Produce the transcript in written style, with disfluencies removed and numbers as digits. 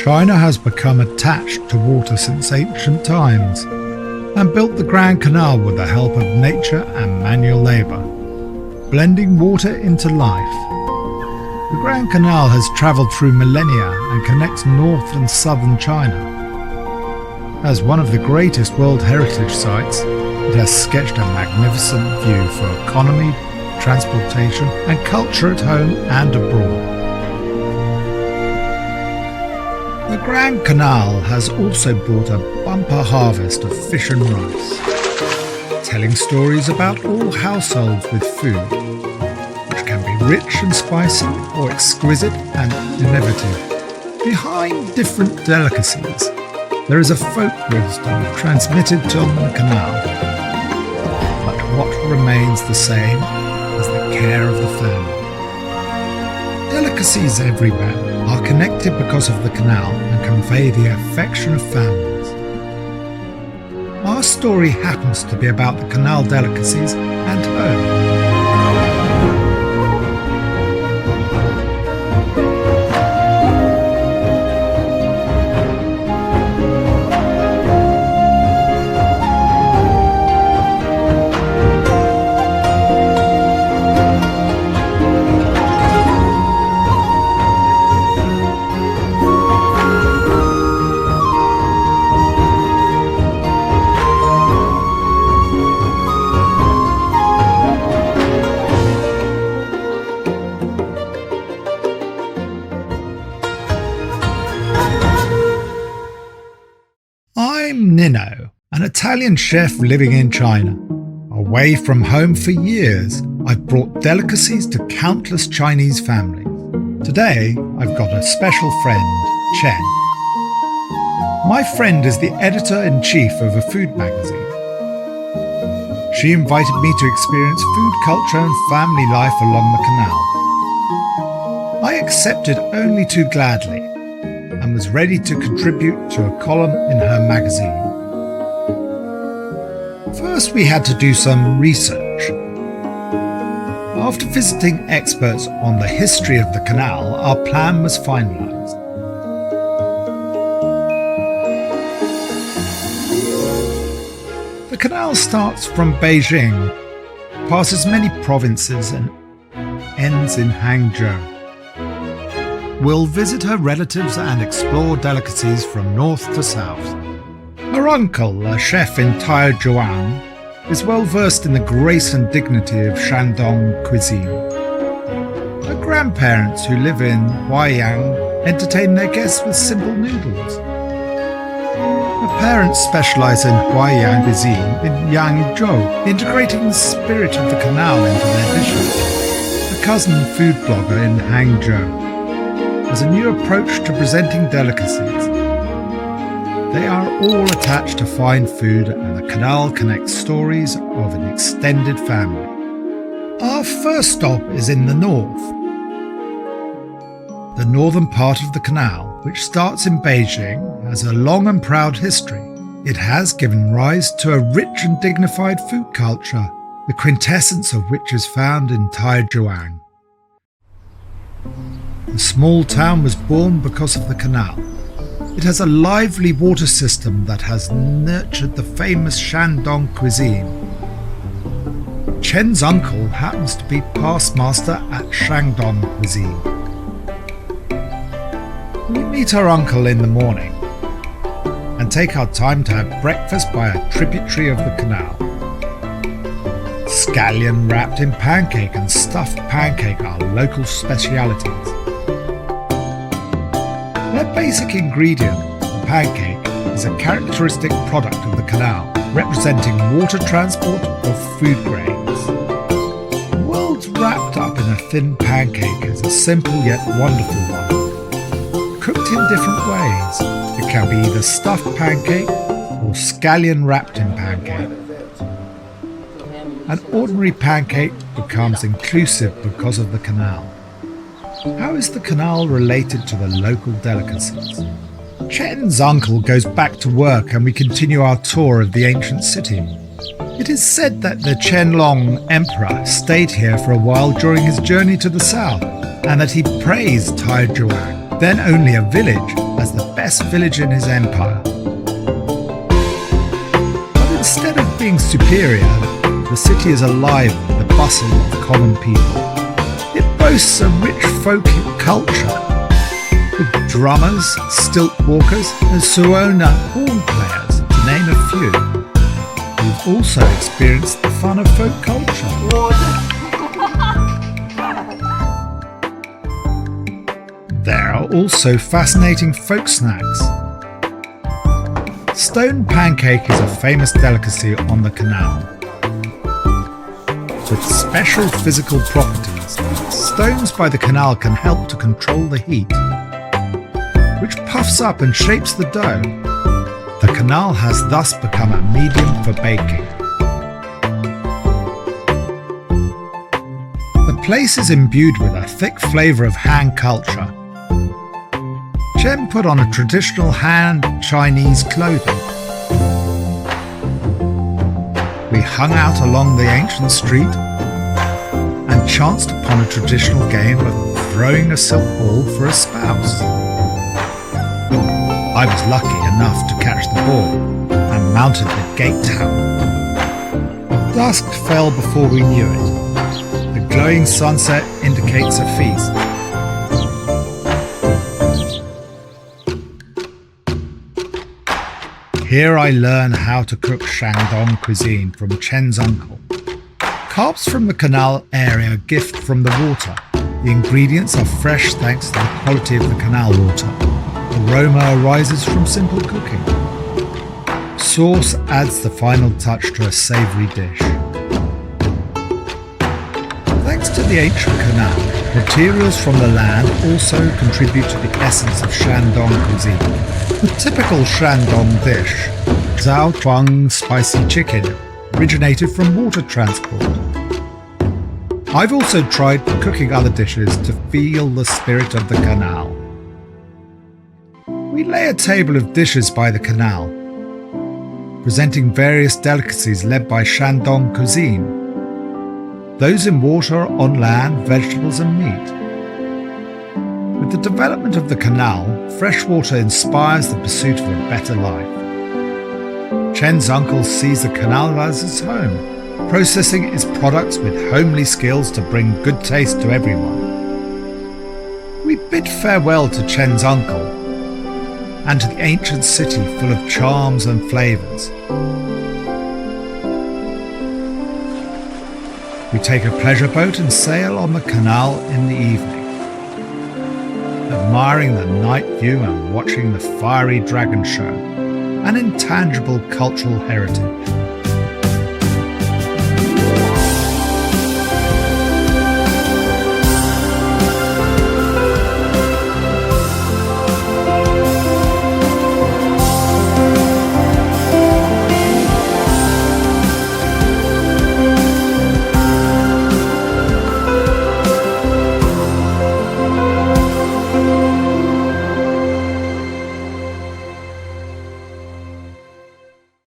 China has become attached to water since ancient times and built the Grand Canal with the help of nature and manual labour, blending water into life. The Grand Canal has travelled through millennia and connects north and southern China. As one of the greatest World Heritage Sites, it has sketched a magnificent view for economy, transportation and culture at home and abroad. The Grand Canal has also brought a bumper harvest of fish and rice, telling stories about all households with food, which can be rich and spicy or exquisite and innovative. Behind different delicacies, there is a folk wisdom transmitted on the canal. But what remains the same is the care of the family. Delicacies everywhere are connected because of the canal and convey the affection of families. Our story happens to be about the canal delicacies and home. I'm Nino, an Italian chef living in China. Away from home for years, I've brought delicacies to countless Chinese families. Today, I've got a special friend, Chen. My friend is the editor-in-chief of a food magazine. She invited me to experience food culture and family life along the canal. I accepted only too gladly and was ready to contribute to a column in her magazine. First, we had to do some research. After visiting experts on the history of the canal, our plan was finalized. The canal starts from Beijing, passes many provinces and ends in Hangzhou. We'll visit her relatives and explore delicacies from north to south. Her uncle, a chef in Tai'er Zhuang, is well versed in the grace and dignity of Shandong cuisine. Her grandparents, who live in Huaiyang, entertain their guests with simple noodles. Her parents specialise in Huaiyang cuisine in Yangzhou, integrating the spirit of the canal into their dishes. Her cousin, food blogger in Hangzhou, has a new approach to presenting delicacies. They are all attached to fine food, and the canal connects stories of an extended family. Our first stop is in the north. The northern part of the canal, which starts in Beijing, has a long and proud history. It has given rise to a rich and dignified food culture, the quintessence of which is found in Tai'er Zhuang. The small town was born because of the canal. It has a lively water system that has nurtured the famous Shandong cuisine. Chen's uncle happens to be past master at Shandong cuisine. We meet our uncle in the morning and take our time to have breakfast by a tributary of the canal. Scallion wrapped in pancake and stuffed pancake are local specialities. Their basic ingredient, the pancake, is a characteristic product of the canal, representing water transport of food grains. The world's wrapped up in a thin pancake is a simple yet wonderful one. Cooked in different ways, it can be either stuffed pancake or scallion wrapped in pancake. An ordinary pancake becomes inclusive because of the canal. How is the canal related to the local delicacies? Chen's uncle goes back to work and we continue our tour of the ancient city. It is said that the Qianlong Emperor stayed here for a while during his journey to the south, and that he praised Tai'er Zhuang. then only a village, as the best village in his empire. But instead of being superior, the city is alive with the bustle of common people. It boasts a rich folk culture, with drummers, stilt walkers, and Suona horn players, to name a few. We've also experienced the fun of folk culture. There are also fascinating folk snacks. Stone pancake is a famous delicacy on the canal. With special physical properties, stones by the canal can help to control the heat, which puffs up and shapes the dough. The canal has thus become a medium for baking. The place is imbued with a thick flavour of Han culture. Chen put on a traditional Han Chinese clothing. We hung out along the ancient street and chanced upon a traditional game of throwing a silk ball for a spouse. I was lucky enough to catch the ball and mounted the gate tower. Dusk fell before we knew it. The glowing sunset indicates a feast. Here I learn how to cook Shandong cuisine from Chen's uncle. Carbs from the canal area gift from the water. The ingredients are fresh thanks to the quality of the canal water. Aroma arises from simple cooking. Sauce adds the final touch to a savoury dish. Thanks to the ancient canal, materials from the land also contribute to the essence of Shandong cuisine. The typical Shandong dish, Tai'er Zhuang spicy chicken, originated from water transport. I've also tried cooking other dishes to feel the spirit of the canal. We lay a table of dishes by the canal, presenting various delicacies led by Shandong cuisine. Those in water, on land, vegetables and meat. With the development of the canal, fresh water inspires the pursuit of a better life. Chen's uncle sees the canal as his home, processing its products with homely skills to bring good taste to everyone. We bid farewell to Chen's uncle and to the ancient city full of charms and flavours. We take a pleasure boat and sail on the canal in the evening, admiring the night view and watching the fiery dragon show, an intangible cultural heritage.